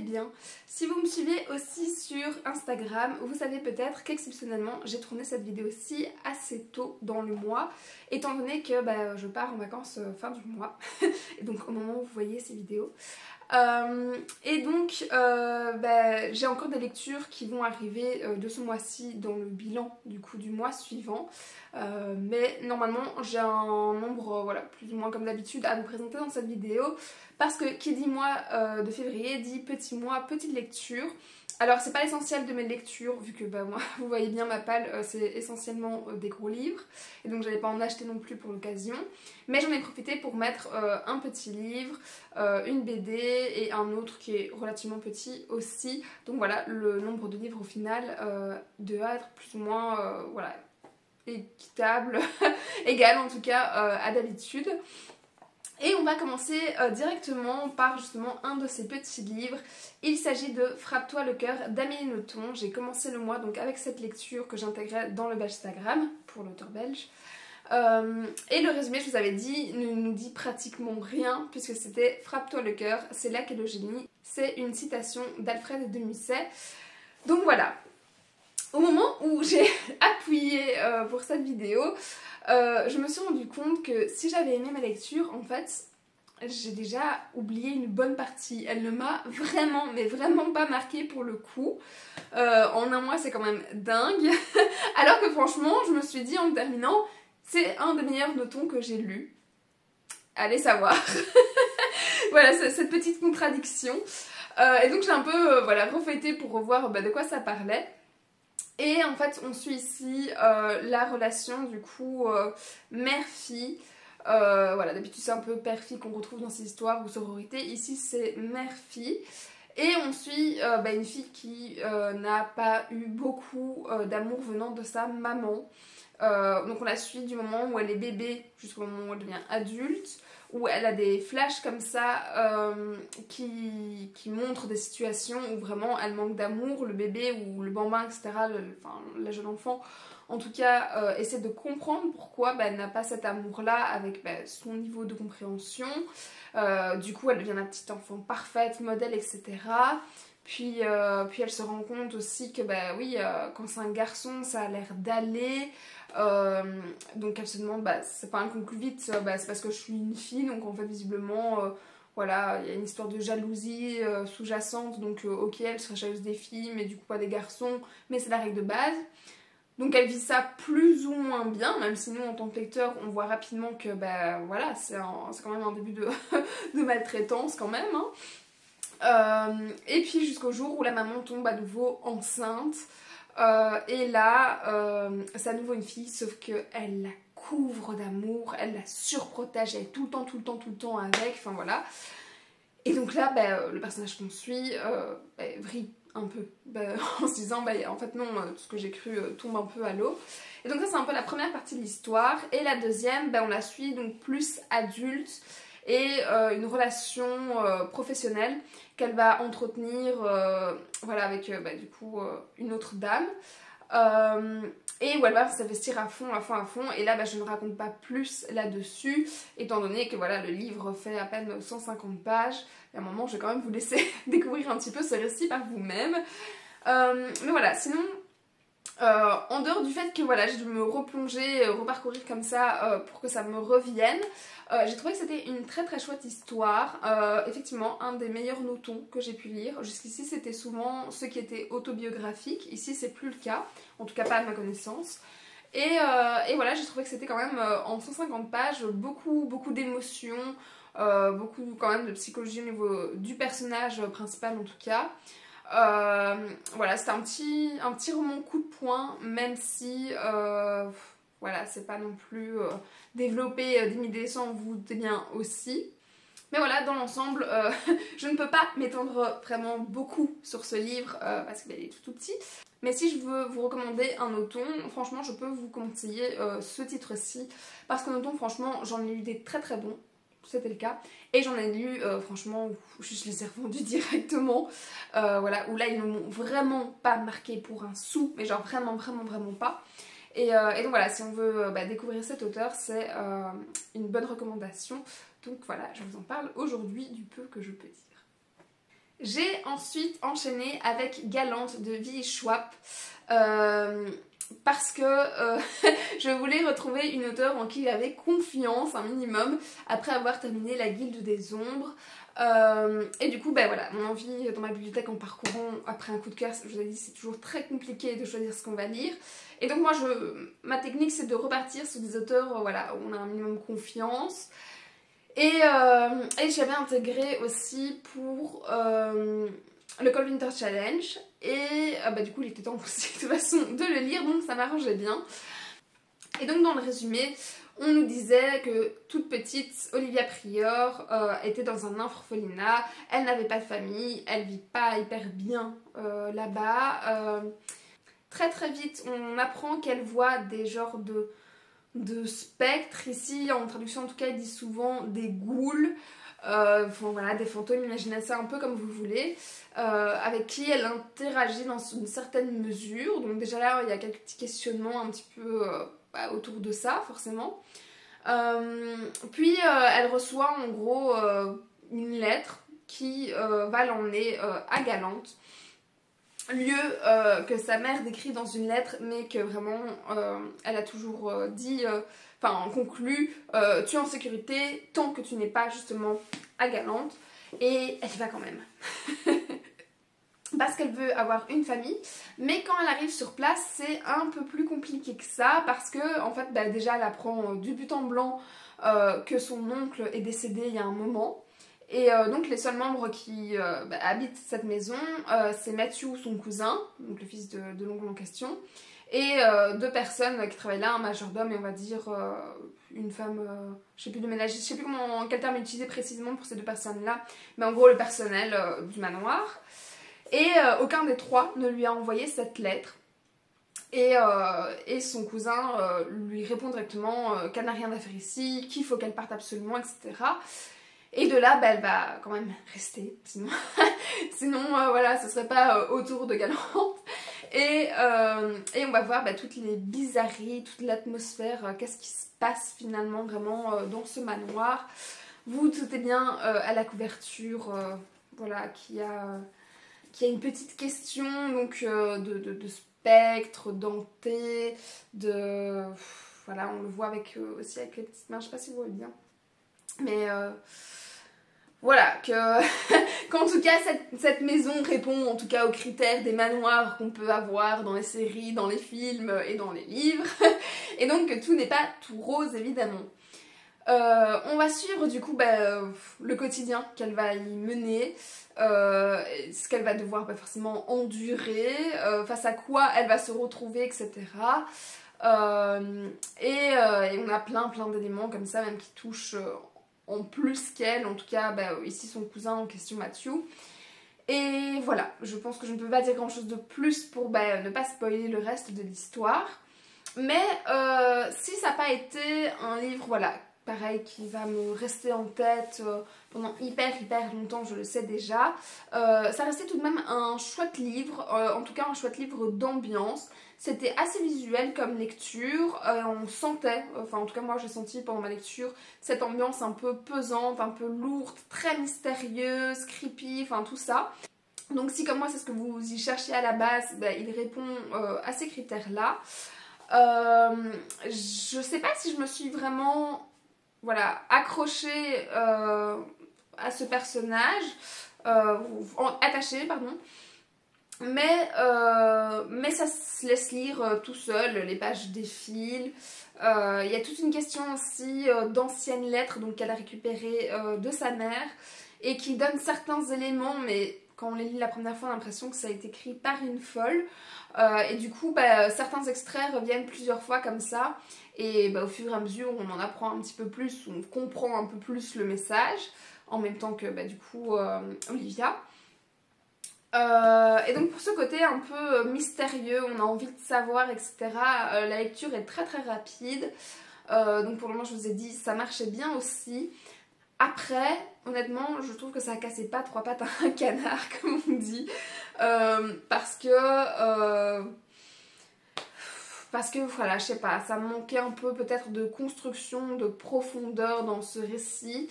bien. Si vous me suivez aussi sur Instagram, vous savez peut-être qu'exceptionnellement j'ai tourné cette vidéo-ci assez tôt dans le mois, étant donné que je pars en vacances fin du mois, et donc au moment où vous voyez ces vidéos. Et donc j'ai encore des lectures qui vont arriver de ce mois-ci dans le bilan du coup du mois suivant, mais normalement j'ai un nombre voilà, plus ou moins comme d'habitude à vous présenter dans cette vidéo, parce que qui dit mois de février dit petit mois, petite lecture. Alors c'est pas l'essentiel de mes lectures, vu que moi, vous voyez bien ma palle, c'est essentiellement des gros livres, et donc j'allais pas en acheter non plus pour l'occasion, mais j'en ai profité pour mettre un petit livre, une BD et un autre qui est relativement petit aussi, donc voilà, le nombre de livres au final devait être plus ou moins voilà, équitable, égal en tout cas à d'habitude. Et on va commencer directement par justement un de ces petits livres. Il s'agit de Frappe-toi le cœur d'Amélie Nothomb. J'ai commencé le mois donc avec cette lecture que j'intégrais dans le Belgstagram pour l'auteur belge. Et le résumé, je vous avais dit, ne nous dit pratiquement rien puisque c'était Frappe-toi le cœur, c'est là qu'est le génie. C'est une citation d'Alfred de Musset. Donc voilà. Au moment où j'ai appuyé pour cette vidéo, je me suis rendu compte que si j'avais aimé ma lecture, en fait, j'ai déjà oublié une bonne partie. Elle ne m'a vraiment, mais vraiment pas marquée pour le coup. En un mois, c'est quand même dingue. Alors que franchement, je me suis dit en terminant, c'est un des meilleurs Nothomb que j'ai lu. Allez savoir. Voilà, cette petite contradiction. Et donc j'ai un peu voilà, refeuilleté pour revoir de quoi ça parlait. Et en fait on suit ici la relation du coup mère-fille. Voilà, d'habitude c'est un peu père-fille qu'on retrouve dans ces histoires ou sororité. Ici c'est mère-fille. Et on suit une fille qui n'a pas eu beaucoup d'amour venant de sa maman. Donc on la suit du moment où elle est bébé jusqu'au moment où elle devient adulte, où elle a des flashs comme ça qui montrent des situations où vraiment elle manque d'amour, le bébé ou le bambin, etc., la jeune enfant en tout cas essaie de comprendre pourquoi elle n'a pas cet amour-là avec son niveau de compréhension. Du coup elle devient la petite enfant parfaite, modèle, etc. Puis elle se rend compte aussi que oui, quand c'est un garçon ça a l'air d'aller. Donc elle se demande, c'est pas un conclu vite, c'est parce que je suis une fille, donc en fait visiblement voilà, il y a une histoire de jalousie sous-jacente, donc ok, elle serait jalouse des filles mais du coup pas des garçons, mais c'est la règle de base. Donc elle vit ça plus ou moins bien, même si nous en tant que lecteur on voit rapidement que voilà, c'est quand même un début de, de maltraitance quand même, hein. Et puis jusqu'au jour où la maman tombe à nouveau enceinte. Et là, c'est à nouveau une fille, sauf qu'elle la couvre d'amour, elle la surprotège, elle est tout le temps avec, enfin voilà. Et donc là, le personnage qu'on suit vrille un peu, en se disant, en fait non, tout ce que j'ai cru tombe un peu à l'eau. Et donc ça c'est un peu la première partie de l'histoire. Et la deuxième, on la suit donc plus adulte, et une relation professionnelle qu'elle va entretenir voilà, avec du coup une autre dame, et où elle va s'investir à fond. Et là je ne raconte pas plus là-dessus, étant donné que voilà, le livre fait à peine 150 pages. Et à un moment je vais quand même vous laisser découvrir un petit peu ce récit par vous-même. Mais voilà, sinon en dehors du fait que voilà, je vais me replonger, reparcourir comme ça pour que ça me revienne, j'ai trouvé que c'était une très chouette histoire. Effectivement, un des meilleurs Nothomb que j'ai pu lire. Jusqu'ici c'était souvent ceux qui étaient autobiographiques, ici c'est plus le cas, en tout cas pas à ma connaissance. Et voilà, j'ai trouvé que c'était quand même en 150 pages beaucoup d'émotions, beaucoup quand même de psychologie au niveau du personnage principal en tout cas. Voilà, c'était un petit roman coup de poing, même si voilà, c'est pas non plus développé des milliers sans, vous doutez bien aussi. Mais voilà, dans l'ensemble, je ne peux pas m'étendre vraiment beaucoup sur ce livre parce qu'il est tout petit. Mais si je veux vous recommander un Nothomb, franchement je peux vous conseiller ce titre-ci, parce que Nothomb, franchement, j'en ai lu des très bons. C'était le cas, et j'en ai lu franchement où je les ai revendus directement, voilà, où là ils ne m'ont vraiment pas marqué pour un sou, mais genre vraiment pas. Et donc voilà, si on veut découvrir cet auteur, c'est une bonne recommandation. Donc voilà, je vous en parle aujourd'hui du peu que je peux dire. J'ai ensuite enchaîné avec Galante de V.E. Schwab parce que je voulais retrouver une auteure en qui j'avais confiance un minimum après avoir terminé La Guilde des Ombres. Et du coup, ben voilà, mon envie dans ma bibliothèque en parcourant après un coup de cœur, je vous ai dit, c'est toujours très compliqué de choisir ce qu'on va lire. Et donc moi, ma technique, c'est de repartir sur des auteurs voilà, où on a un minimum confiance. Et j'avais intégré aussi pour le Cold Winter Challenge. Et bah, du coup, il était temps aussi de toute façon de le lire, donc ça m'arrangeait bien. Et donc dans le résumé, on nous disait que toute petite, Olivia Prior était dans un orphelinat, elle n'avait pas de famille, elle vit pas hyper bien là-bas. Très très vite, on apprend qu'elle voit des genres de spectres. Ici, en traduction en tout cas, il dit souvent des ghouls. Enfin, voilà, des fantômes, imaginez ça un peu comme vous voulez, avec qui elle interagit dans une certaine mesure. Donc déjà là, il y a quelques petits questionnements un petit peu autour de ça, forcément. Puis elle reçoit en gros une lettre qui va l'emmener à Galante, lieu que sa mère décrit dans une lettre, mais que vraiment elle a toujours dit, enfin conclu, tu es en sécurité tant que tu n'es pas justement à Galante. Et elle y va quand même. Parce qu'elle veut avoir une famille, mais quand elle arrive sur place, c'est un peu plus compliqué que ça, parce que en fait, bah, déjà elle apprend du but en blanc que son oncle est décédé il y a un moment. Et donc les seuls membres qui habitent cette maison, c'est Matthew, son cousin, donc le fils de l'oncle en question, et deux personnes qui travaillent là, un majordome et on va dire une femme, je sais plus de ménagiste, je sais plus quel terme utiliser précisément pour ces deux personnes-là, mais en gros le personnel du manoir. Et aucun des trois ne lui a envoyé cette lettre. Et son cousin lui répond directement qu'elle n'a rien à faire ici, qu'il faut qu'elle parte absolument, etc. Et de là, bah, elle va quand même rester, sinon, voilà, ce serait pas autour de Galante. Et on va voir bah, toutes les bizarreries, toute l'atmosphère, qu'est-ce qui se passe finalement vraiment dans ce manoir. Vous vous doutez bien à la couverture, voilà, qu'il y a une petite question donc de spectre, denté, voilà, on le voit aussi avec les petites mains, je sais pas si vous voyez bien. Mais voilà, qu'en tout cas cette maison répond en tout cas aux critères des manoirs qu'on peut avoir dans les séries, dans les films et dans les livres. Et donc que tout n'est pas tout rose évidemment. On va suivre du coup le quotidien qu'elle va y mener, ce qu'elle va devoir forcément endurer, face à quoi elle va se retrouver, etc. Et on a plein d'éléments comme ça même qui touchent en plus qu'elle, en tout cas ici son cousin en question Matthew. Et voilà, je pense que je ne peux pas dire grand chose de plus pour ne pas spoiler le reste de l'histoire. Mais si ça n'a pas été un livre, voilà, pareil, qui va me rester en tête pendant hyper longtemps, je le sais déjà. Ça restait tout de même un chouette livre, en tout cas un chouette livre d'ambiance. C'était assez visuel comme lecture, on sentait, enfin en tout cas moi j'ai senti pendant ma lecture, cette ambiance un peu pesante, un peu lourde, très mystérieuse, creepy, enfin tout ça. Donc si comme moi c'est ce que vous y cherchiez à la base, il répond à ces critères-là. Je sais pas si je me suis vraiment accrochée à ce personnage, attachée, pardon. Mais ça se laisse lire tout seul, les pages défilent. Il y a toute une question aussi d'anciennes lettres qu'elle a récupérées de sa mère et qui donne certains éléments, mais quand on les lit la première fois, on a l'impression que ça a été écrit par une folle. Et du coup, certains extraits reviennent plusieurs fois comme ça. Et au fur et à mesure, on en apprend un petit peu plus, on comprend un peu plus le message, en même temps que du coup Olivia. Et donc pour ce côté un peu mystérieux, on a envie de savoir, etc. La lecture est très rapide. Donc pour le moment, je vous ai dit, ça marchait bien aussi. Après, honnêtement, je trouve que ça a cassé pas trois pattes à un canard, comme on dit. Parce que voilà, je sais pas, ça me manquait un peu peut-être de construction, de profondeur dans ce récit.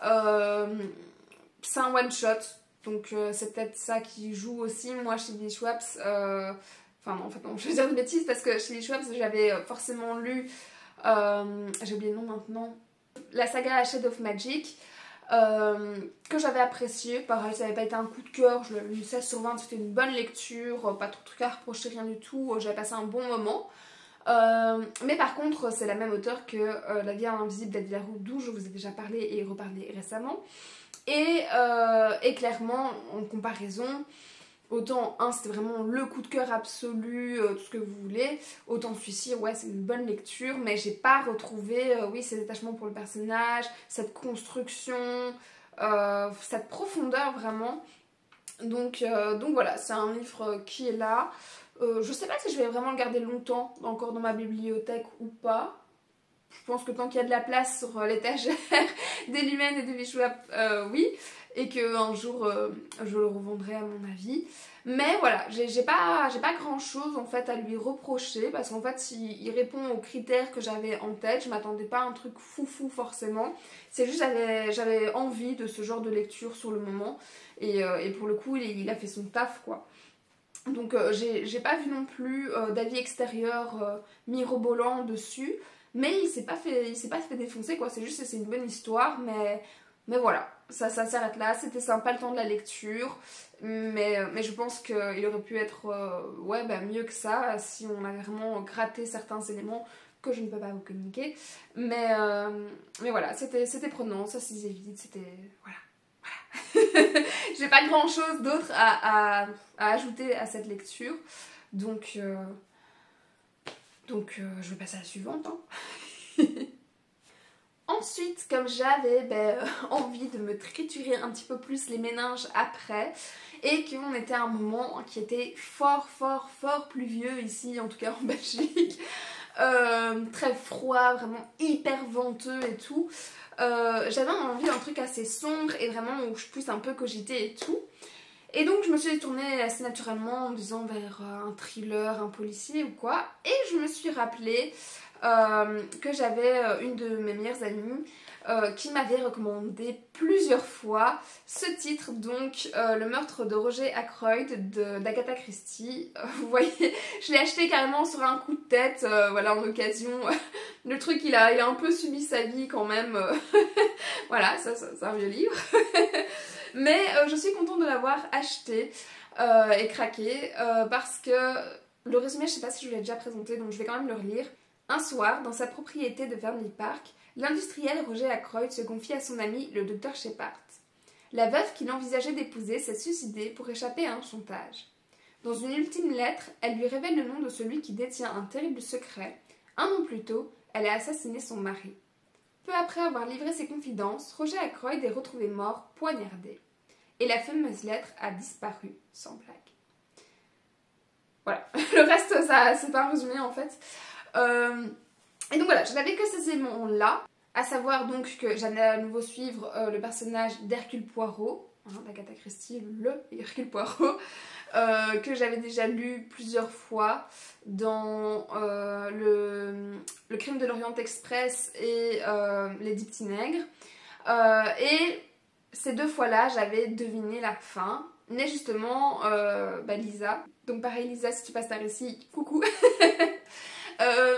C'est un one shot. Donc c'est peut-être ça qui joue aussi. Moi chez Lily Schwabs, enfin non, en fait non, je vais dire une bêtise parce que chez Lily Schwabs j'avais forcément lu, j'ai oublié le nom maintenant, la saga A Shade of Magic, que j'avais apprécié. Pareil, ça n'avait pas été un coup de cœur, je l'avais lu 16 sur 20, c'était une bonne lecture, pas trop de trucs à reprocher, rien du tout, j'avais passé un bon moment. Mais par contre c'est la même auteure que La vie invisible d'Adila Rue, d'où je vous ai déjà parlé et reparlé récemment. Et clairement, en comparaison, autant un c'était vraiment le coup de cœur absolu, tout ce que vous voulez, autant celui-ci, ouais, c'est une bonne lecture, mais j'ai pas retrouvé, oui, cet attachement pour le personnage, cette construction, cette profondeur vraiment. Donc voilà, c'est un livre qui est là. Je sais pas si je vais vraiment le garder longtemps encore dans ma bibliothèque ou pas. Je pense que tant qu'il y a de la place sur l'étagère des Lumens et de Bishop, oui. Et qu'un jour, je le revendrai à mon avis. Mais voilà, j'ai pas grand chose en fait à lui reprocher. Parce qu'en fait, il répond aux critères que j'avais en tête. Je m'attendais pas à un truc foufou forcément. C'est juste j'avais envie de ce genre de lecture sur le moment. Et pour le coup, il a fait son taf quoi. Donc j'ai pas vu non plus d'avis extérieur mirobolant dessus. Mais il s'est pas fait défoncer quoi, c'est juste que c'est une bonne histoire, mais voilà, ça s'arrête là, c'était sympa le temps de la lecture, mais je pense qu'il aurait pu être ouais, bah, mieux que ça si on avait vraiment gratté certains éléments que je ne peux pas vous communiquer, mais voilà, c'était prenant, ça c'est vite, c'était... voilà. J'ai pas grand chose d'autre à ajouter à cette lecture, donc je vais passer à la suivante. Hein. Ensuite, comme j'avais envie de me triturer un petit peu plus les méninges après, et qu'on était à un moment qui était fort pluvieux ici, en tout cas en Belgique, très froid, vraiment hyper venteux et tout, j'avais envie d'un truc assez sombre et vraiment où je puisse un peu cogiter et tout. Et donc je me suis tournée assez naturellement en me disant vers un thriller, un policier ou quoi. Et je me suis rappelé que j'avais une de mes meilleures amies qui m'avait recommandé plusieurs fois ce titre, donc Le meurtre de Roger Ackroyd d'Agatha Christie. Vous voyez, je l'ai acheté carrément sur un coup de tête, voilà, en occasion. Le truc, il a un peu subi sa vie quand même. Voilà, ça c'est un vieux livre. Mais je suis contente de l'avoir acheté et craqué parce que le résumé, je sais pas si je vous l'ai déjà présenté, donc je vais quand même le relire. Un soir, dans sa propriété de Verney Park, l'industriel Roger Ackroyd se confie à son ami, le docteur Shepard. La veuve qu'il envisageait d'épouser s'est suicidée pour échapper à un chantage. Dans une ultime lettre, elle lui révèle le nom de celui qui détient un terrible secret. Un an plus tôt, elle a assassiné son mari. Peu après avoir livré ses confidences, Roger Ackroyd est retrouvé mort, poignardé. Et la fameuse lettre a disparu, sans blague. Voilà, le reste, ça, c'est pas un résumé en fait. Et donc voilà, je n'avais que ces éléments-là, à savoir donc que j'allais à nouveau suivre le personnage d'Hercule Poirot, hein, d'Agatha Christie, le Hercule Poirot, que j'avais déjà lu plusieurs fois dans le Crime de l'Orient Express et Les 10 petits nègres. Et ces deux fois-là, j'avais deviné la fin. Mais justement, Lisa, donc pareil Lisa, si tu passes par ici, coucou,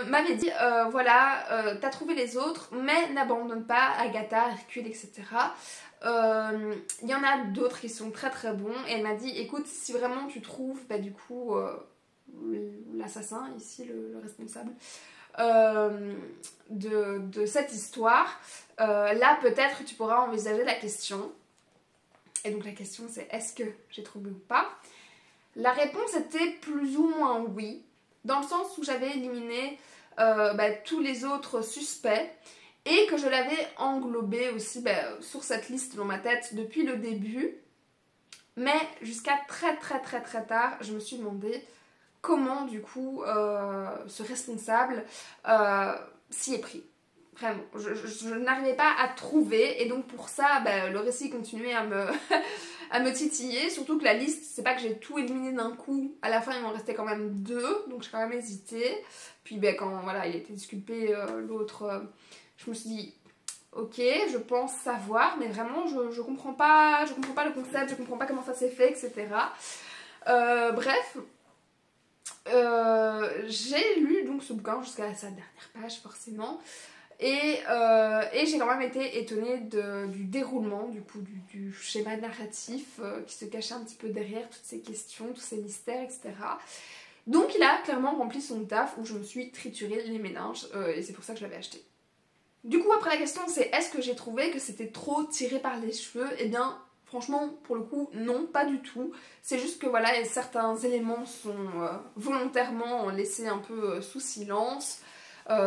m'avait dit, voilà, t'as trouvé les autres, mais n'abandonne pas Agatha, Hercule, etc. Il y en a d'autres qui sont très bons, et elle m'a dit, écoute, si vraiment tu trouves, du coup, l'assassin, ici, le responsable, de cette histoire, là peut-être tu pourras envisager la question. Et donc la question c'est est-ce que j'ai trouvé ou pas? La réponse était plus ou moins oui, dans le sens où j'avais éliminé tous les autres suspects et que je l'avais englobé aussi sur cette liste dans ma tête depuis le début. Mais jusqu'à très tard, je me suis demandé comment du coup ce responsable s'y est pris. Vraiment, je n'arrivais pas à trouver et donc pour ça, le récit continuait à me titiller. Surtout que la liste, c'est pas que j'ai tout éliminé d'un coup. À la fin, il m'en restait quand même 2, donc j'ai quand même hésité. Puis quand voilà, il a été disculpé, l'autre, je me suis dit, ok, je pense savoir, mais vraiment je comprends pas le concept, je comprends pas comment ça s'est fait, etc. Bref, j'ai lu donc ce bouquin jusqu'à sa dernière page forcément. Et j'ai quand même été étonnée du déroulement, du coup, du schéma narratif qui se cachait un petit peu derrière toutes ces questions, tous ces mystères, etc. Donc il a clairement rempli son taf où je me suis trituré les méninges et c'est pour ça que je l'avais acheté. Du coup, après la question c'est est-ce que j'ai trouvé que c'était trop tiré par les cheveux? Eh bien, franchement, pour le coup, non, pas du tout. C'est juste que voilà, certains éléments sont volontairement laissés un peu sous silence.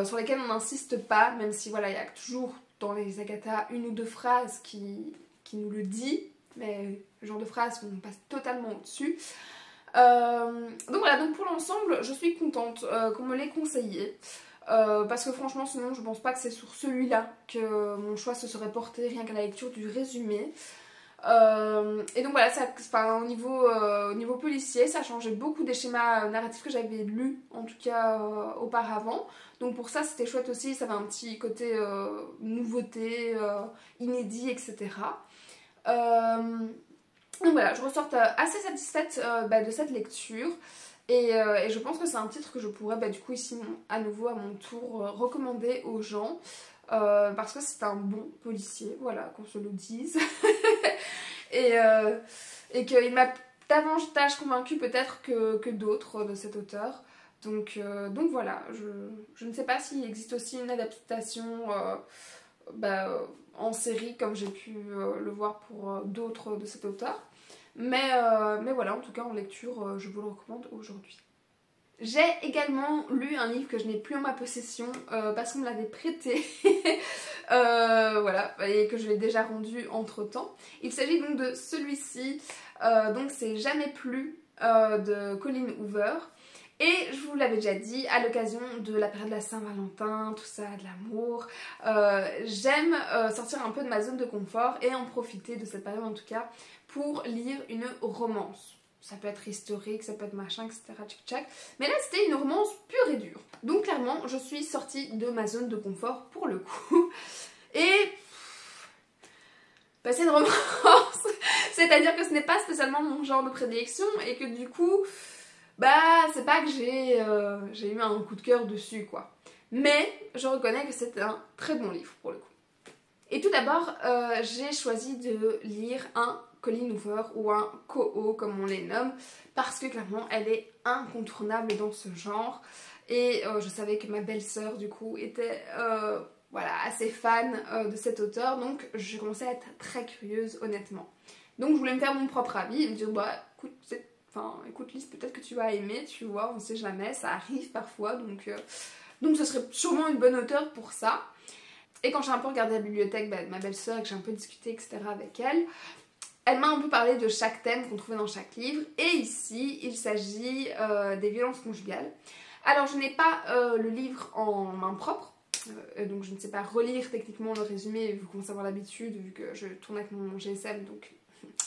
Sur lesquels on n'insiste pas, même si voilà, il y a toujours dans les Agatha une ou deux phrases qui nous le dit, mais le genre de phrases où on passe totalement au-dessus. Donc voilà, donc pour l'ensemble, je suis contente qu'on me l'ait conseillé. Parce que franchement, sinon, je pense pas que c'est sur celui-là que mon choix se serait porté rien qu'à la lecture du résumé. Et donc voilà, ça, enfin, au niveau policier, ça changeait beaucoup des schémas narratifs que j'avais lus, en tout cas auparavant. Donc pour ça, c'était chouette aussi, ça avait un petit côté nouveauté, inédit, etc. Donc voilà, je ressors assez satisfaite de cette lecture. Et je pense que c'est un titre que je pourrais du coup ici à nouveau à mon tour recommander aux gens. Parce que c'est un bon policier, voilà, qu'on se le dise. et qu'il m'a davantage convaincue peut-être que d'autres de cet auteur. Donc voilà, je ne sais pas s'il existe aussi une adaptation en série comme j'ai pu le voir pour d'autres de cet auteur. Mais voilà, en tout cas en lecture, je vous le recommande aujourd'hui. J'ai également lu un livre que je n'ai plus en ma possession parce qu'on me l'avait prêté voilà, et que je l'ai déjà rendu entre temps. Il s'agit donc de celui-ci, donc c'est Jamais plus de Colleen Hoover. Et je vous l'avais déjà dit, à l'occasion de la période de la Saint-Valentin, tout ça, de l'amour, j'aime sortir un peu de ma zone de confort et en profiter de cette période en tout cas pour lire une romance. Ça peut être historique, ça peut être machin, etc. Tchic-tchac. Mais là, c'était une romance pure et dure. Donc clairement, je suis sortie de ma zone de confort pour le coup. Et passer une romance, c'est-à-dire que ce n'est pas spécialement mon genre de prédilection et que du coup, c'est pas que j'ai eu un coup de cœur dessus, quoi. Mais je reconnais que c'est un très bon livre pour le coup. Et tout d'abord, j'ai choisi de lire un Colleen Hoover ou un KO comme on les nomme parce que clairement elle est incontournable dans ce genre et je savais que ma belle-sœur du coup était voilà, assez fan de cet auteur, donc j'ai commencé à être très curieuse honnêtement. Donc je voulais me faire mon propre avis et me dire écoute Lise, peut-être que tu vas aimer, tu vois, on sait jamais, ça arrive parfois, donc ce serait sûrement une bonne auteure pour ça. Et quand j'ai un peu regardé la bibliothèque de ma belle-sœur et que j'ai un peu discuté etc avec elle m'a un peu parlé de chaque thème qu'on trouvait dans chaque livre. Et ici, il s'agit des violences conjugales. Alors, je n'ai pas le livre en main propre. Donc, je ne sais pas relire techniquement le résumé, vu qu'on avoir l'habitude, vu que je tourne avec mon GSM, donc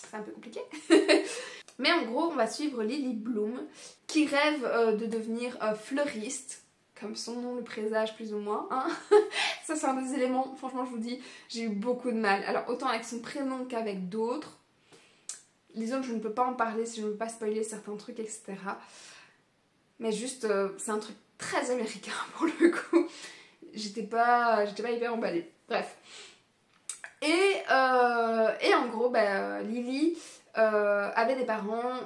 c'est un peu compliqué. Mais en gros, on va suivre Lily Bloom, qui rêve de devenir fleuriste, comme son nom le présage plus ou moins, hein. Ça c'est un des éléments, franchement je vous dis, j'ai eu beaucoup de mal. Alors autant avec son prénom qu'avec d'autres. Les autres je ne peux pas en parler si je ne veux pas spoiler certains trucs, etc. Mais juste, c'est un truc très américain pour le coup. J'étais pas hyper emballée. Bref. Et en gros, Lily avait des parents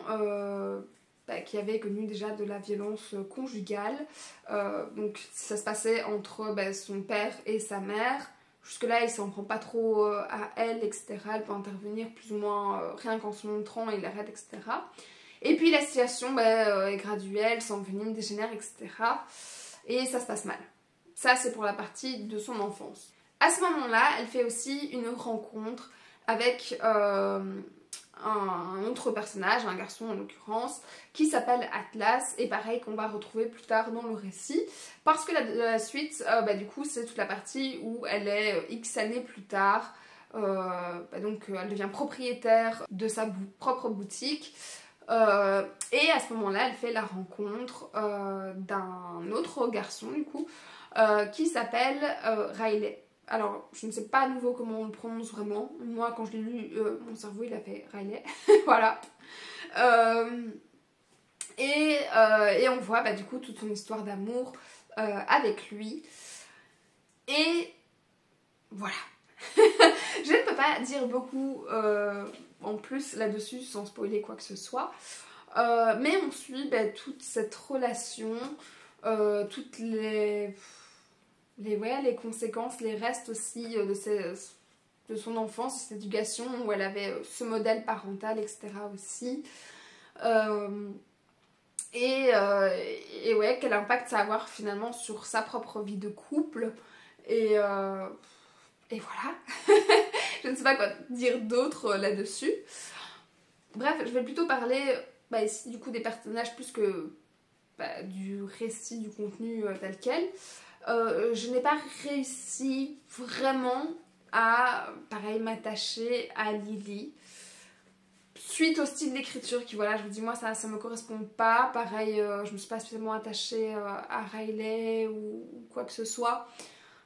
qui avaient connu déjà de la violence conjugale. Donc ça se passait entre son père et sa mère. Jusque-là, il s'en prend pas trop à elle, etc. Elle peut intervenir plus ou moins rien qu'en se montrant, il arrête, etc. Et puis la situation est graduelle, s'envenime, dégénère, etc. Et ça se passe mal. Ça, c'est pour la partie de son enfance. À ce moment-là, elle fait aussi une rencontre avec un autre personnage, un garçon en l'occurrence, qui s'appelle Atlas, et pareil qu'on va retrouver plus tard dans le récit, parce que la suite, du coup, c'est toute la partie où elle est X années plus tard, donc elle devient propriétaire de sa propre boutique, et à ce moment-là, elle fait la rencontre d'un autre garçon, du coup, qui s'appelle Riley. Alors, je ne sais pas à nouveau comment on le prononce vraiment. Moi, quand je l'ai lu, mon cerveau, il a fait Riley. Voilà. Et on voit du coup toute son histoire d'amour avec lui. Et voilà. Je ne peux pas dire beaucoup en plus là-dessus sans spoiler quoi que ce soit. Mais on suit toute cette relation, toutes les conséquences, les restes aussi de son enfance, de cette éducation où elle avait ce modèle parental, etc. aussi. Et ouais, quel impact ça va avoir finalement sur sa propre vie de couple. Et voilà. Je ne sais pas quoi dire d'autre là-dessus. Bref, je vais plutôt parler ici du coup des personnages plus que du récit, du contenu tel quel. Je n'ai pas réussi vraiment à, pareil, m'attacher à Lily. Suite au style d'écriture qui, voilà, je vous dis, moi, ça me correspond pas. Pareil, je me suis pas spécialement attachée à Riley ou quoi que ce soit.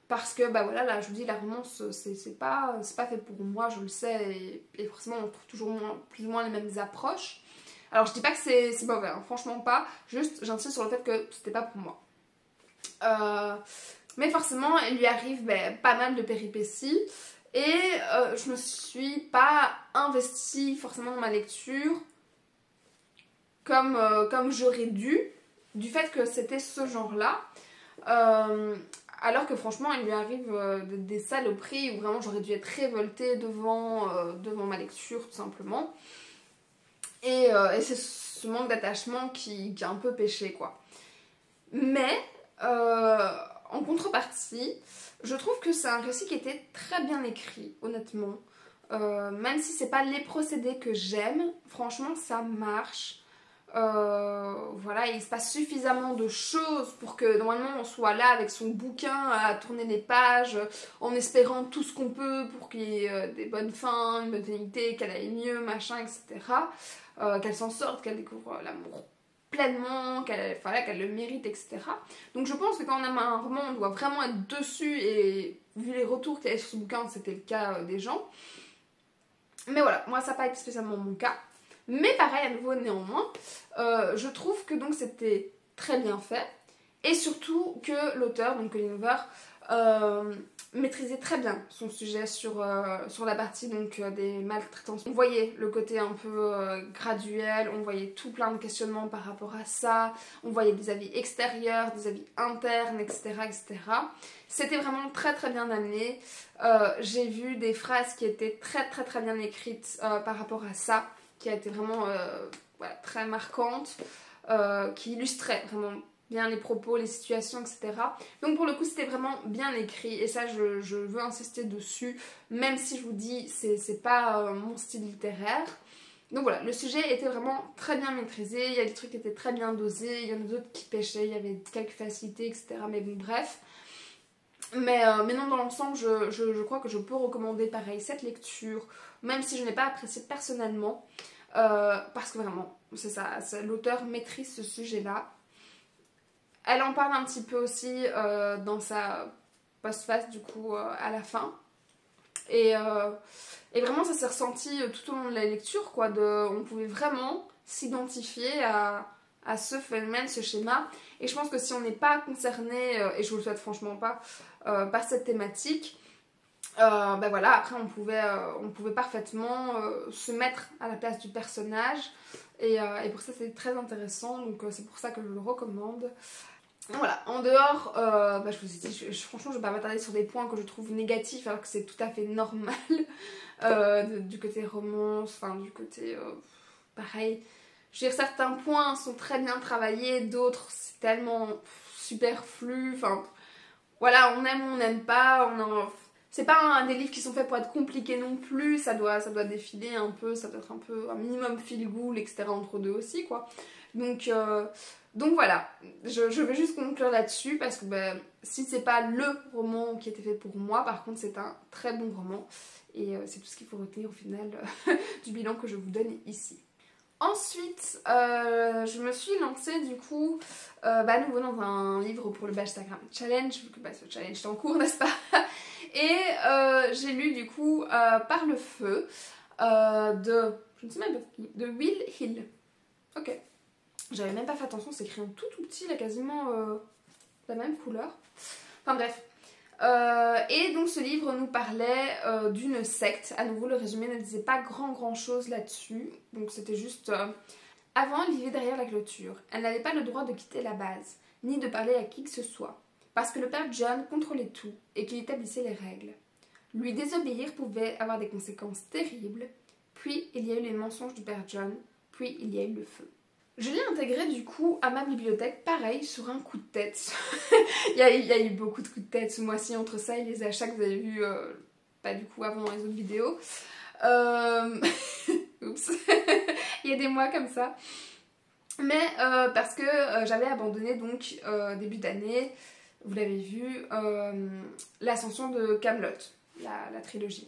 Parce que, voilà, là, je vous dis, la romance, c'est pas fait pour moi, je le sais. Et forcément, on trouve toujours plus ou moins les mêmes approches. Alors, je dis pas que c'est mauvais, hein, franchement pas. Juste, j'insiste sur le fait que c'était pas pour moi. Mais forcément, il lui arrive pas mal de péripéties. Et je me suis pas investie forcément dans ma lecture comme j'aurais dû, du fait que c'était ce genre-là. Alors que franchement, il lui arrive des saloperies où vraiment j'aurais dû être révoltée devant ma lecture, tout simplement. Et c'est ce manque d'attachement qui a un peu péché, quoi. Mais, en contrepartie, je trouve que c'est un récit qui était très bien écrit, honnêtement. Même si c'est pas les procédés que j'aime, franchement, ça marche. Voilà, il se passe suffisamment de choses pour que normalement on soit là avec son bouquin à tourner les pages en espérant tout ce qu'on peut pour qu'il y ait des bonnes fins, une bonne finalité, qu'elle aille mieux, machin, etc. Qu'elle s'en sorte, qu'elle découvre l'amour pleinement, qu'elle le mérite, etc. Donc je pense que quand on aime un roman, on doit vraiment être dessus, et vu les retours qu'il y avait sur ce bouquin, c'était le cas des gens. Mais voilà, moi ça n'a pas été spécialement mon cas. Mais pareil, à nouveau, néanmoins, je trouve que donc c'était très bien fait. Et surtout que l'auteur, donc Colleen Hoover, maîtrisait très bien son sujet sur la partie donc, des maltraitances. On voyait le côté un peu graduel, on voyait tout plein de questionnements par rapport à ça, on voyait des avis extérieurs, des avis internes, etc. etc. C'était vraiment très très bien amené. J'ai vu des phrases qui étaient très très très bien écrites par rapport à ça, qui a été vraiment voilà, très marquante, qui illustrait vraiment bien les propos, les situations, etc. Donc pour le coup c'était vraiment bien écrit, et ça je veux insister dessus, même si je vous dis c'est pas mon style littéraire. Donc voilà, le sujet était vraiment très bien maîtrisé, il y a des trucs qui étaient très bien dosés, il y en a d'autres qui pêchaient, il y avait quelques facilités, etc. Mais bon, bref. Mais non, dans l'ensemble, je crois que je peux recommander pareil cette lecture, même si je n'ai pas apprécié personnellement, parce que vraiment, c'est ça, l'auteur maîtrise ce sujet-là. Elle en parle un petit peu aussi dans sa postface du coup à la fin. Et vraiment ça s'est ressenti tout au long de la lecture, quoi. On pouvait vraiment s'identifier à ce phénomène, ce schéma. Et je pense que si on n'est pas concerné, et je vous le souhaite franchement pas, par cette thématique, voilà, après on pouvait parfaitement se mettre à la place du personnage. Et pour ça c'est très intéressant, donc c'est pour ça que je le recommande. Voilà, en dehors, je vous ai dit, franchement je vais pas m'attarder sur des points que je trouve négatifs alors que c'est tout à fait normal, du côté romance, enfin du côté pareil. Je veux dire, certains points sont très bien travaillés, d'autres c'est tellement superflu, enfin voilà, on aime ou on n'aime pas, c'est pas des livres qui sont faits pour être compliqués non plus, ça doit défiler un peu, ça doit être un peu un minimum feel good, etc. entre deux aussi, quoi. Donc voilà, je vais juste conclure là-dessus parce que si c'est pas le roman qui était fait pour moi, par contre c'est un très bon roman, et c'est tout ce qu'il faut retenir au final du bilan que je vous donne ici. Ensuite, je me suis lancée du coup à nouveau dans un livre pour le Bashtagram Challenge, vu que ce challenge est en cours, n'est-ce pas? Et j'ai lu du coup Par le feu de, je ne sais même pas qui, de Will Hill. Ok. J'avais même pas fait attention, c'est écrit en tout petit, là quasiment la même couleur. Enfin bref. Et donc ce livre nous parlait d'une secte. À nouveau, le résumé ne disait pas grand chose là-dessus. Donc c'était juste... Avant, elle vivait derrière la clôture. Elle n'avait pas le droit de quitter la base, ni de parler à qui que ce soit. Parce que le père John contrôlait tout et qu'il établissait les règles. Lui désobéir pouvait avoir des conséquences terribles. Puis il y a eu les mensonges du père John. Puis il y a eu le feu. Je l'ai intégré du coup à ma bibliothèque, pareil, sur un coup de tête. il y a eu beaucoup de coups de tête ce mois-ci entre ça et les achats que vous avez vus, pas du coup avant dans les autres vidéos. Oups, il y a des mois comme ça. Mais parce que j'avais abandonné donc début d'année, vous l'avez vu, l'ascension de Camelot, la trilogie.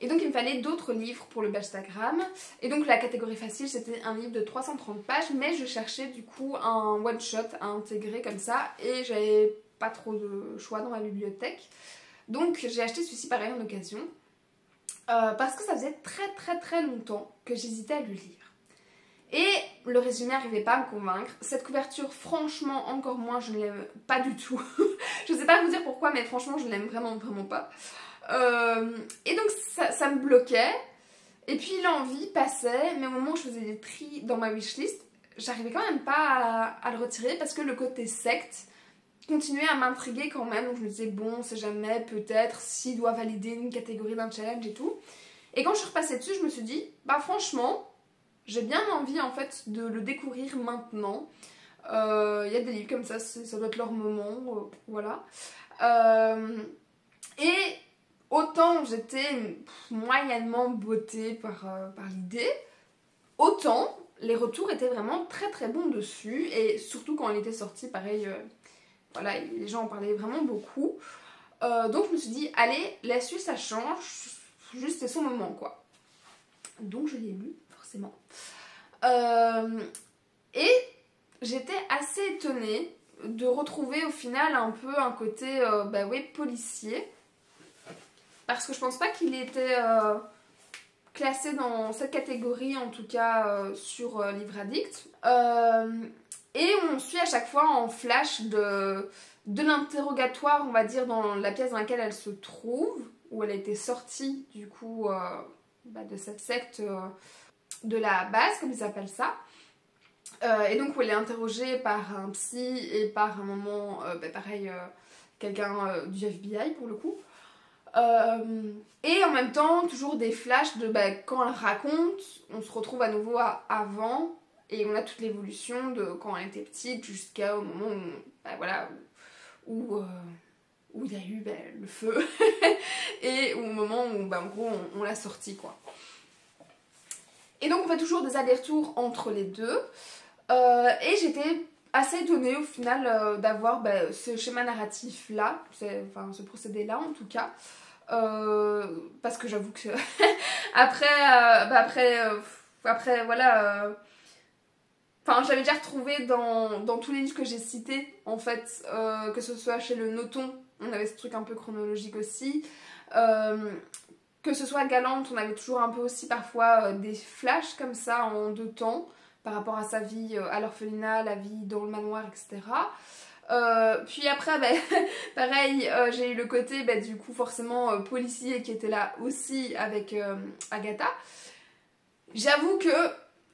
Et donc il me fallait d'autres livres pour le Bashtagram. Et donc la catégorie facile c'était un livre de 330 pages, mais je cherchais du coup un one shot à intégrer comme ça et j'avais pas trop de choix dans ma bibliothèque. Donc j'ai acheté celui-ci pareil en occasion parce que ça faisait très longtemps que j'hésitais à le lire. Et le résumé n'arrivait pas à me convaincre. Cette couverture, franchement, encore moins, je ne l'aime pas du tout. Je sais pas vous dire pourquoi, mais franchement, je l'aime vraiment pas. Et donc ça me bloquait. Et puis l'envie passait, mais au moment où je faisais des tris dans ma wishlist, j'arrivais quand même pas à le retirer parce que le côté secte continuait à m'intriguer quand même. Donc je me disais, bon, c'est jamais, peut-être, s'il doit valider une catégorie d'un challenge et tout. Et quand je suis repassée dessus, je me suis dit, bah franchement, j'ai bien envie en fait de le découvrir maintenant. Il y a des livres comme ça doit être leur moment, voilà. Et autant j'étais moyennement bottée par l'idée, autant les retours étaient vraiment très bons dessus. Et surtout quand il était sorti, pareil, voilà, les gens en parlaient vraiment beaucoup. Donc je me suis dit, allez, là-dessus ça change, juste c'est son moment quoi. Donc je l'ai lu, forcément. Et j'étais assez étonnée de retrouver au final un peu un côté bah oui, policier. Parce que je pense pas qu'il était classé dans cette catégorie, en tout cas sur Livre Addict. Et on suit à chaque fois en flash de l'interrogatoire, on va dire, dans la pièce dans laquelle elle se trouve, où elle a été sortie du coup bah, de cette secte de la base, comme ils appellent ça. Et donc où elle est interrogée par un psy et par un moment, bah, pareil, quelqu'un du FBI pour le coup. Et en même temps, toujours des flashs de bah, quand elle raconte, on se retrouve à nouveau avant et on a toute l'évolution de quand elle était petite jusqu'au moment où, bah, voilà, où il y a eu bah, le feu et au moment où bah, en gros on l'a sortie quoi. Et donc on fait toujours des allers-retours entre les deux et j'étais assez étonnée au final d'avoir bah, ce schéma narratif là, enfin ce procédé là en tout cas. Parce que j'avoue que après voilà enfin j'avais déjà retrouvé dans tous les livres que j'ai cités en fait que ce soit chez le Noton on avait ce truc un peu chronologique aussi que ce soit Galante on avait toujours un peu aussi parfois des flashs comme ça en deux temps par rapport à sa vie à l'orphelinat, la vie dans le manoir etc. Puis après bah, pareil j'ai eu le côté bah, du coup forcément policier qui était là aussi avec Agatha. J'avoue que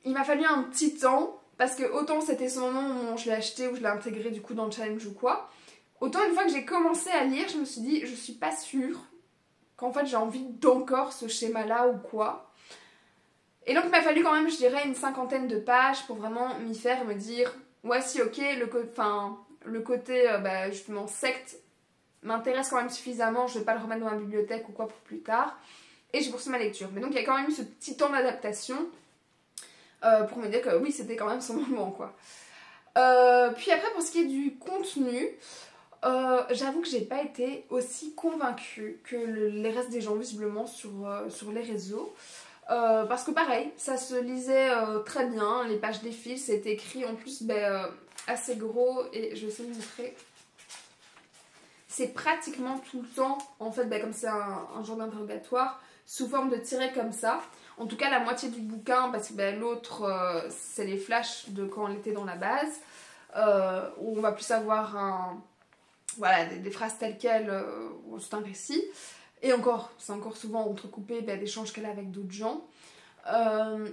il m'a fallu un petit temps parce que autant c'était ce moment où je l'ai acheté où je l'ai intégré du coup dans le challenge ou quoi, autant une fois que j'ai commencé à lire je me suis dit je suis pas sûre qu'en fait j'ai envie d'encore ce schéma là ou quoi. Et donc il m'a fallu quand même je dirais une 50aine de pages pour vraiment m'y faire et me dire ouais si ok le côté bah, justement secte m'intéresse quand même suffisamment, je vais pas le remettre dans ma bibliothèque ou quoi pour plus tard. Et j'ai poursuivi ma lecture. Mais donc il y a quand même eu ce petit temps d'adaptation pour me dire que oui c'était quand même son moment quoi. Puis après pour ce qui est du contenu, j'avoue que j'ai pas été aussi convaincue que les restes des gens visiblement sur les réseaux. parce que pareil, ça se lisait très bien, les pages défilent, c'est écrit en plus assez gros et je vais essayer de montrer. C'est pratiquement tout le temps, en fait, comme c'est un genre d'interrogatoire, sous forme de tiret comme ça. En tout cas, la moitié du bouquin, parce que l'autre, c'est les flashs de quand on était dans la base, où on va plus avoir voilà, des phrases telles quelles, c'est un récit. Et encore, c'est encore souvent entrecoupé d'échanges qu'elle a avec d'autres gens.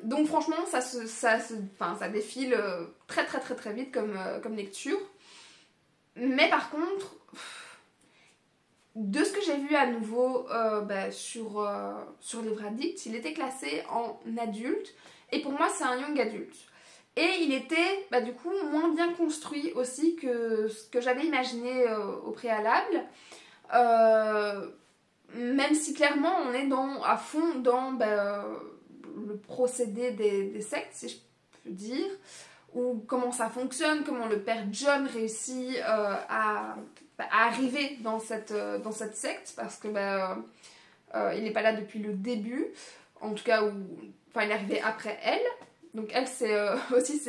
Donc franchement, ça défile très très très très vite comme lecture. Mais par contre, de ce que j'ai vu à nouveau sur Livre Addict, il était classé en adulte. Et pour moi, c'est un young adulte. Et il était du coup moins bien construit aussi que ce que j'avais imaginé au préalable. Même si clairement on est à fond dans le procédé des sectes, si je peux dire, ou comment ça fonctionne, comment le père John réussit à arriver dans cette secte, parce que il n'est pas là depuis le début, en tout cas, il est arrivé après elle. Donc elle, c'est aussi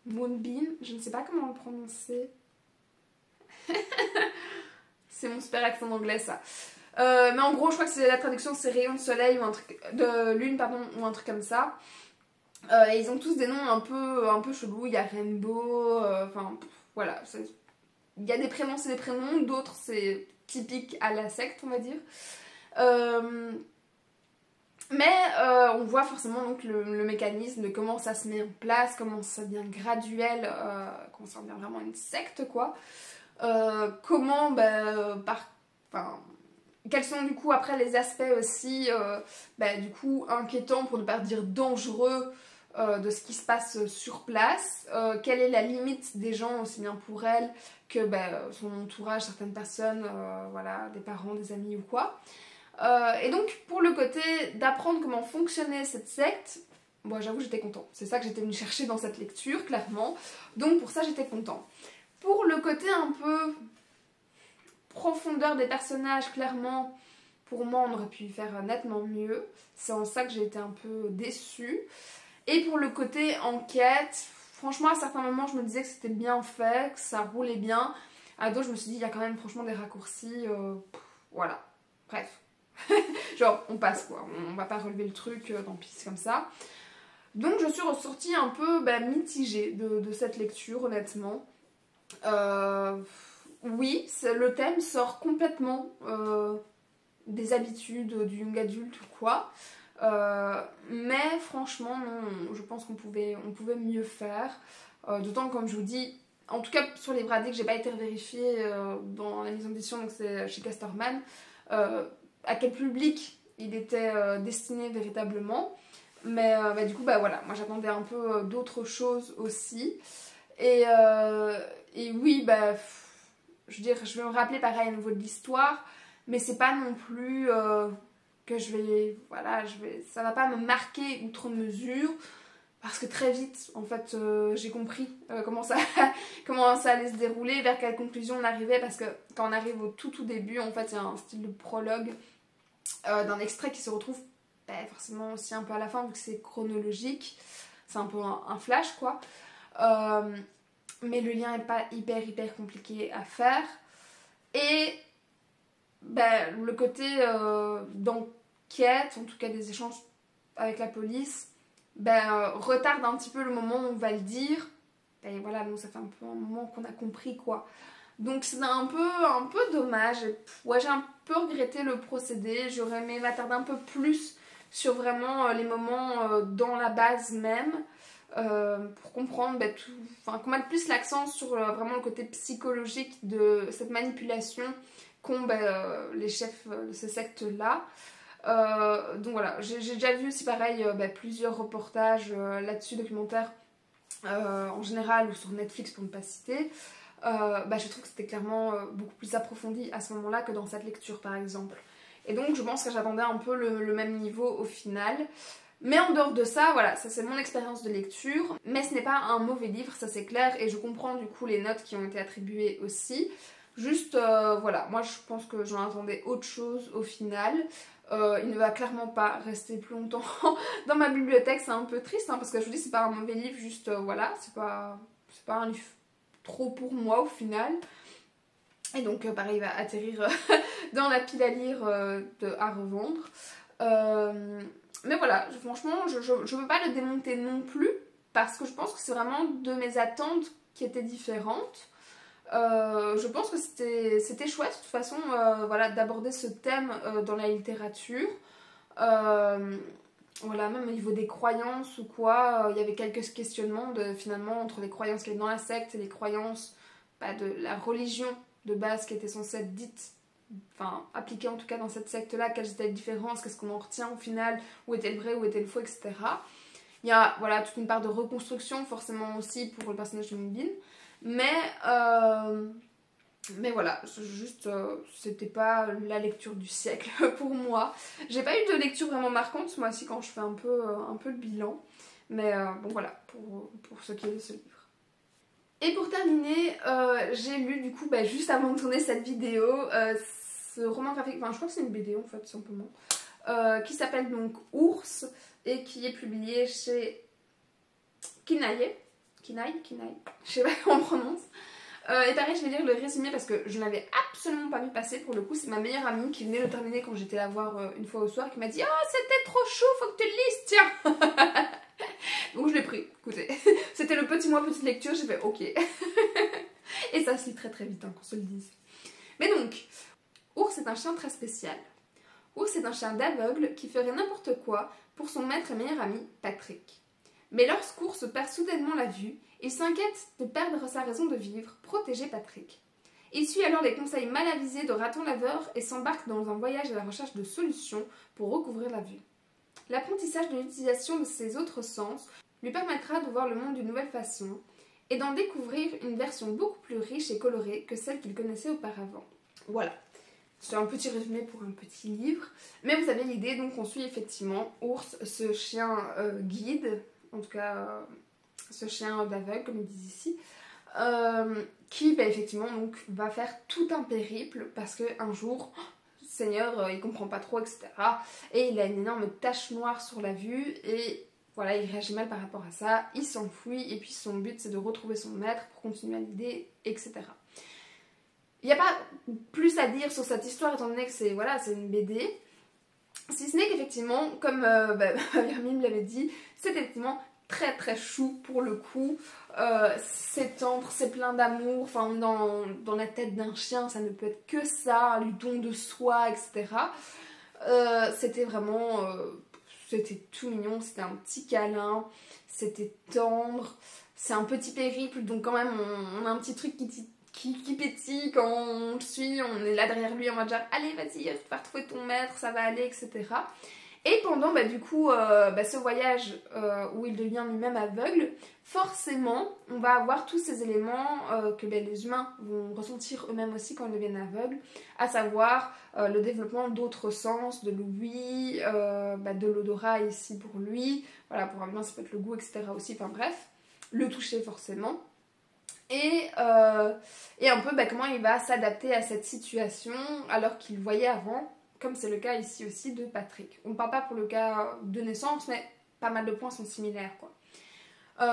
Moonbeam, je ne sais pas comment le prononcer. C'est mon super accent anglais, ça. Mais en gros, je crois que c'est la traduction, c'est rayon de soleil ou un truc de lune, pardon, ou un truc comme ça. Et ils ont tous des noms un peu chelous. Il y a Rainbow, voilà. Il y a des prénoms, c'est des prénoms, d'autres c'est typique à la secte, on va dire. Mais on voit forcément donc le mécanisme de comment ça se met en place, comment ça devient graduel, comment ça devient vraiment une secte, quoi. Comment, quels sont du coup après les aspects aussi, du coup inquiétants pour ne pas dire dangereux de ce qui se passe sur place, quelle est la limite des gens aussi bien pour elle que son entourage, certaines personnes, voilà, des parents, des amis ou quoi. Et donc pour le côté d'apprendre comment fonctionnait cette secte, moi j'avoue j'étais contente, c'est ça que j'étais venue chercher dans cette lecture clairement, donc pour ça j'étais contente. Pour le côté un peu profondeur des personnages, clairement, pour moi on aurait pu faire nettement mieux. C'est en ça que j'ai été un peu déçue. Et pour le côté enquête, franchement à certains moments je me disais que c'était bien fait, que ça roulait bien. À d'autres je me suis dit il y a quand même franchement des raccourcis, voilà, bref. Genre on passe quoi, on va pas relever le truc, tant pis c'est comme ça. Donc je suis ressortie un peu mitigée de cette lecture honnêtement. Oui, le thème sort complètement des habitudes du young adulte ou quoi. Mais franchement, non, je pense qu'on pouvait mieux faire. D'autant que, comme je vous dis, en tout cas sur les Livre Addict, j'ai pas été vérifiée dans la maison d'édition, donc c'est chez Casterman, à quel public il était destiné véritablement. Mais du coup, voilà, moi j'attendais un peu d'autres choses aussi. Et oui, je veux dire, je vais me rappeler pareil au niveau de l'histoire, mais c'est pas non plus que ça va pas me marquer outre mesure, parce que très vite, en fait, j'ai compris comment ça allait se dérouler, vers quelle conclusion on arrivait, parce que quand on arrive au tout début, en fait, il y a un style de prologue d'un extrait qui se retrouve forcément aussi un peu à la fin, vu que c'est chronologique, c'est un peu un flash, quoi. Mais le lien n'est pas hyper compliqué à faire. Et le côté d'enquête, en tout cas des échanges avec la police, retarde un petit peu le moment où on va le dire. Et voilà, nous ça fait un peu un moment qu'on a compris quoi. Donc c'est un peu dommage. Ouais, j'ai un peu regretté le procédé. J'aurais aimé m'attarder un peu plus sur vraiment les moments dans la base même. Pour comprendre qu'on mette plus l'accent sur vraiment le côté psychologique de cette manipulation qu'ont les chefs de ces sectes-là. Donc voilà, j'ai déjà vu aussi pareil plusieurs reportages là-dessus, documentaires en général ou sur Netflix pour ne pas citer. Je trouve que c'était clairement beaucoup plus approfondi à ce moment-là que dans cette lecture par exemple. Et donc je pense que j'attendais un peu le même niveau au final. Mais en dehors de ça, voilà, ça c'est mon expérience de lecture. Mais ce n'est pas un mauvais livre, ça c'est clair, et je comprends du coup les notes qui ont été attribuées aussi. Juste, voilà, moi je pense que j'en attendais autre chose au final. Il ne va clairement pas rester plus longtemps dans ma bibliothèque, c'est un peu triste hein, parce que je vous dis c'est pas un mauvais livre, juste voilà, c'est pas un livre trop pour moi au final. Et donc pareil il va atterrir dans la pile à lire à revendre. Mais voilà, franchement je veux pas le démonter non plus parce que je pense que c'est vraiment de mes attentes qui étaient différentes. Je pense que c'était chouette de toute façon voilà, d'aborder ce thème dans la littérature. Voilà, même au niveau des croyances ou quoi, il y avait quelques questionnements finalement entre les croyances qu'il y a dans la secte et les croyances de la religion de base qui était censée être dite, enfin appliquée en tout cas dans cette secte-là, quelles étaient les différences, qu'est-ce qu'on en retient au final, où était le vrai, où était le faux, etc. Il y a voilà, toute une part de reconstruction forcément aussi pour le personnage de Min Bin. Mais voilà, juste c'était pas la lecture du siècle pour moi. J'ai pas eu de lecture vraiment marquante ce mois-ci quand je fais un peu le bilan. Mais bon voilà, pour ce qui est de ce livre. Et pour terminer, j'ai lu du coup, juste avant de tourner cette vidéo, ce roman graphique, enfin je crois que c'est une BD en fait tout simplement, qui s'appelle donc Ours et qui est publié chez Kinaï, je sais pas comment on prononce. Et pareil, je vais lire le résumé parce que je n'avais absolument pas vu passer. Pour le coup, c'est ma meilleure amie qui venait le terminer quand j'étais la voir une fois au soir, qui m'a dit « Oh, c'était trop chou, faut que tu le lises, tiens !» Donc je l'ai pris, écoutez. C'était le petit mois, petite lecture, j'ai fait « Ok !» Et ça se lit très très vite, hein, qu'on se le dise. Mais donc, Ours est un chien très spécial. Ours est un chien d'aveugle qui ferait n'importe quoi pour son maître et meilleur ami, Patrick. Mais lorsqu'Ours perd soudainement la vue, il s'inquiète de perdre sa raison de vivre, protéger Patrick. Il suit alors les conseils mal avisés de Raton Laveur et s'embarque dans un voyage à la recherche de solutions pour recouvrir la vue. L'apprentissage de l'utilisation de ses autres sens lui permettra de voir le monde d'une nouvelle façon et d'en découvrir une version beaucoup plus riche et colorée que celle qu'il connaissait auparavant. Voilà. C'est un petit résumé pour un petit livre, mais vous avez l'idée, donc on suit effectivement Ours, ce chien guide, en tout cas ce chien d'aveugle comme ils disent ici, qui effectivement donc, va faire tout un périple parce qu'un jour, Seigneur, il comprend pas trop, etc. Et il a une énorme tache noire sur la vue et voilà, il réagit mal par rapport à ça, il s'enfuit et puis son but c'est de retrouver son maître pour continuer à l'aider, etc. Il n'y a pas plus à dire sur cette histoire étant donné que c'est voilà, une BD. Si ce n'est qu'effectivement, comme Virmi me l'avait dit, c'est effectivement très très chou pour le coup. C'est tendre, c'est plein d'amour. Enfin, dans la tête d'un chien, ça ne peut être que ça, du don de soi, etc. C'était vraiment... c'était tout mignon, c'était un petit câlin, c'était tendre. C'est un petit périple, donc quand même on a un petit truc qui pétille quand on le suit, on est là derrière lui, on va dire allez vas-y, tu vas retrouver ton maître, ça va aller, etc. Et pendant du coup ce voyage où il devient lui-même aveugle, forcément on va avoir tous ces éléments que les humains vont ressentir eux-mêmes aussi quand ils deviennent aveugles, à savoir le développement d'autres sens, de l'ouïe, de l'odorat ici pour lui, voilà, pour un humain ça peut être le goût, etc. aussi, enfin bref, le toucher forcément. Et un peu comment il va s'adapter à cette situation alors qu'il voyait avant, comme c'est le cas ici aussi de Patrick. On ne parle pas pour le cas de naissance, mais pas mal de points sont similaires, quoi.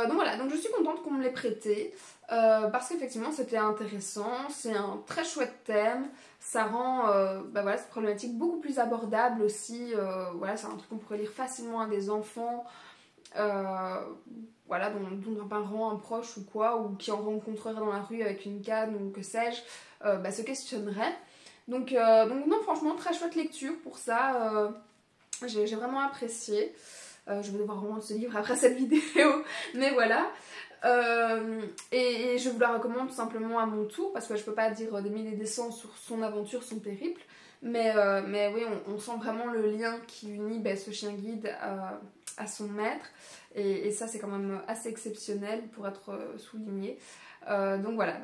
Donc voilà, donc je suis contente qu'on me l'ait prêté, parce qu'effectivement c'était intéressant, c'est un très chouette thème, ça rend voilà, cette problématique beaucoup plus abordable aussi, voilà, c'est un truc qu'on pourrait lire facilement à des enfants, voilà, dont un parent, un proche ou quoi, ou qui en rencontrerait dans la rue avec une canne ou que sais-je, se questionnerait. Donc non, franchement, très chouette lecture pour ça, j'ai vraiment apprécié. Je vais devoir rendre ce livre après cette vidéo, mais voilà. Et je vous la recommande tout simplement à mon tour, parce que je peux pas dire des mille et des cents sur son aventure, son périple, mais oui, on sent vraiment le lien qui unit ce chien guide à son maître, et ça c'est quand même assez exceptionnel pour être souligné. Donc voilà,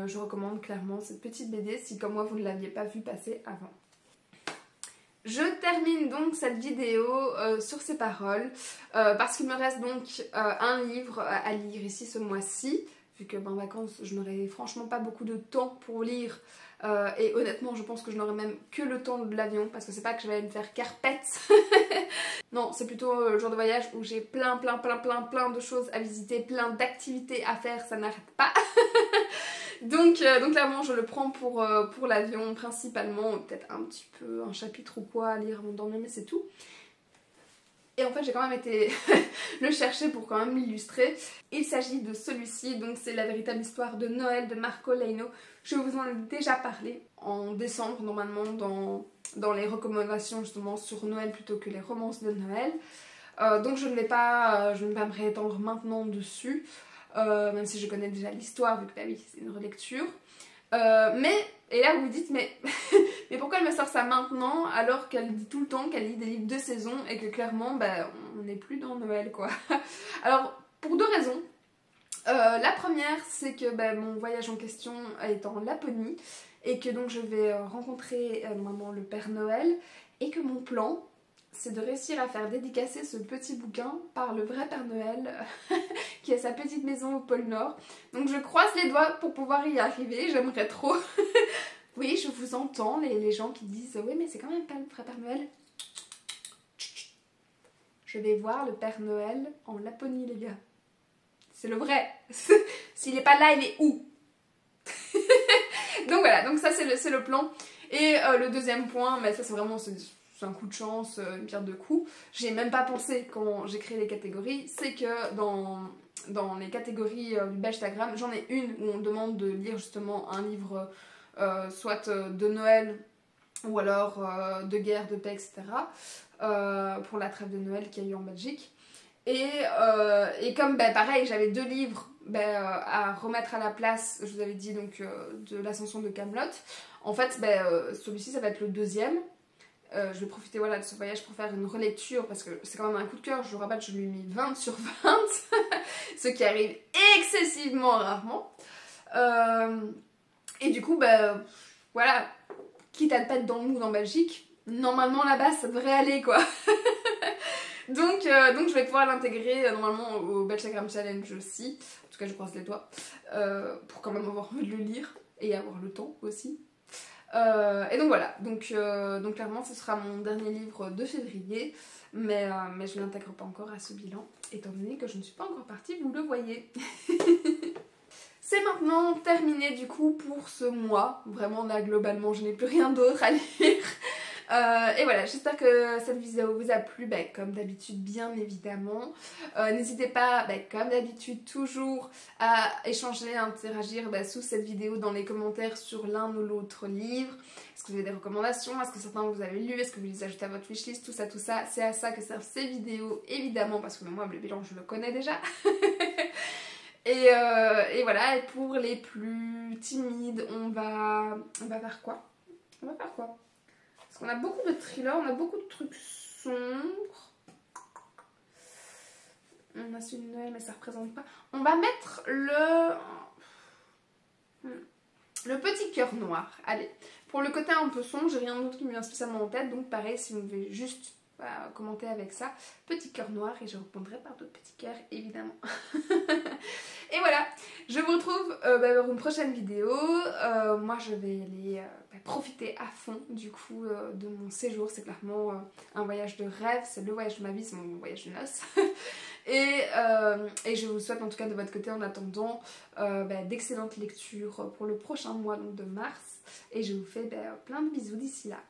je recommande clairement cette petite BD si comme moi vous ne l'aviez pas vu passer avant. Je termine donc cette vidéo sur ces paroles parce qu'il me reste donc un livre à lire ici ce mois-ci, vu que en vacances je n'aurai franchement pas beaucoup de temps pour lire Et honnêtement je pense que je n'aurai même que le temps de l'avion parce que c'est pas que je vais me faire carpette. Non, c'est plutôt le genre de voyage où j'ai plein de choses à visiter, plein d'activités à faire, ça n'arrête pas. Donc clairement je le prends pour l'avion principalement, peut-être un petit peu un chapitre ou quoi à lire avant de dormir mais c'est tout. Et en fait j'ai quand même été le chercher pour quand même l'illustrer. Il s'agit de celui-ci, donc c'est la véritable histoire de Noël de Marco Leino. Je vous en ai déjà parlé en décembre normalement dans les recommandations justement sur Noël plutôt que les romances de Noël. Donc je ne vais pas me réétendre maintenant dessus, même si je connais déjà l'histoire vu que bah oui c'est une relecture. Et là vous vous dites mais pourquoi elle me sort ça maintenant alors qu'elle dit tout le temps qu'elle lit des livres de saison et que clairement bah, on n'est plus dans Noël quoi. Alors pour deux raisons. La première c'est que bah, mon voyage en question est en Laponie et que donc je vais rencontrer normalement le Père Noël et que mon plan c'est de réussir à faire dédicacer ce petit bouquin par le vrai Père Noël qui a sa petite maison au pôle Nord. Donc je croise les doigts pour pouvoir y arriver, j'aimerais trop. Oui, je vous entends, les gens qui disent « Oui, mais c'est quand même pas le vrai Père Noël. » Je vais voir le Père Noël en Laponie, les gars. C'est le vrai. S'il n'est pas là, il est où? Donc voilà, donc ça c'est le plan. Et le deuxième point, mais ça c'est vraiment... c'est un coup de chance, une pierre deux coups. J'ai même pas pensé quand j'ai créé les catégories, c'est que dans les catégories du Instagram, j'en ai une où on demande de lire justement un livre soit de Noël ou alors de guerre, de paix, etc. Pour la trêve de Noël qu'il y a eu en Belgique. Et comme bah, pareil, j'avais deux livres à remettre à la place, je vous avais dit donc de l'ascension de Kaamelott. En fait, celui-ci ça va être le deuxième. Je vais profiter voilà, de ce voyage pour faire une relecture parce que c'est quand même un coup de cœur. Je vous rappelle, je lui ai mis 20 sur 20, ce qui arrive excessivement rarement. Et du coup, voilà, quitte à ne pas être dans le mood en Belgique, normalement là-bas ça devrait aller quoi. donc je vais pouvoir l'intégrer normalement au Instagram Challenge aussi. En tout cas, je croise les doigts pour quand même avoir envie de le lire et avoir le temps aussi. Et donc voilà, donc clairement ce sera mon dernier livre de février, mais je ne l'intègre pas encore à ce bilan, étant donné que je ne suis pas encore partie, vous le voyez. C'est maintenant terminé du coup pour ce mois, vraiment là globalement je n'ai plus rien d'autre à lire. Et voilà, j'espère que cette vidéo vous a plu, comme d'habitude bien évidemment. N'hésitez pas, comme d'habitude toujours, à échanger, à interagir sous cette vidéo dans les commentaires sur l'un ou l'autre livre. Est-ce que vous avez des recommandations? Est-ce que certains vous avez lu? Est-ce que vous les ajoutez à votre wishlist? Tout ça, c'est à ça que servent ces vidéos évidemment, parce que moi le bilan je le connais déjà. Et voilà, et pour les plus timides, on va faire quoi? Parce qu'on a beaucoup de thrillers, on a beaucoup de trucs sombres. On a celui de Noël, mais ça représente pas. On va mettre le petit cœur noir. Allez, pour le côté un peu sombre, j'ai rien d'autre qui me vient spécialement en tête. Donc pareil, si vous devez juste commenter avec ça, petit cœur noir, et je répondrai par d'autres petits cœurs évidemment. Et voilà, je vous retrouve pour une prochaine vidéo. Moi je vais aller profiter à fond du coup de mon séjour. C'est clairement un voyage de rêve, c'est le voyage de ma vie, c'est mon voyage de noces. Et je vous souhaite en tout cas de votre côté en attendant d'excellentes lectures pour le prochain mois donc de mars. Et je vous fais plein de bisous d'ici là.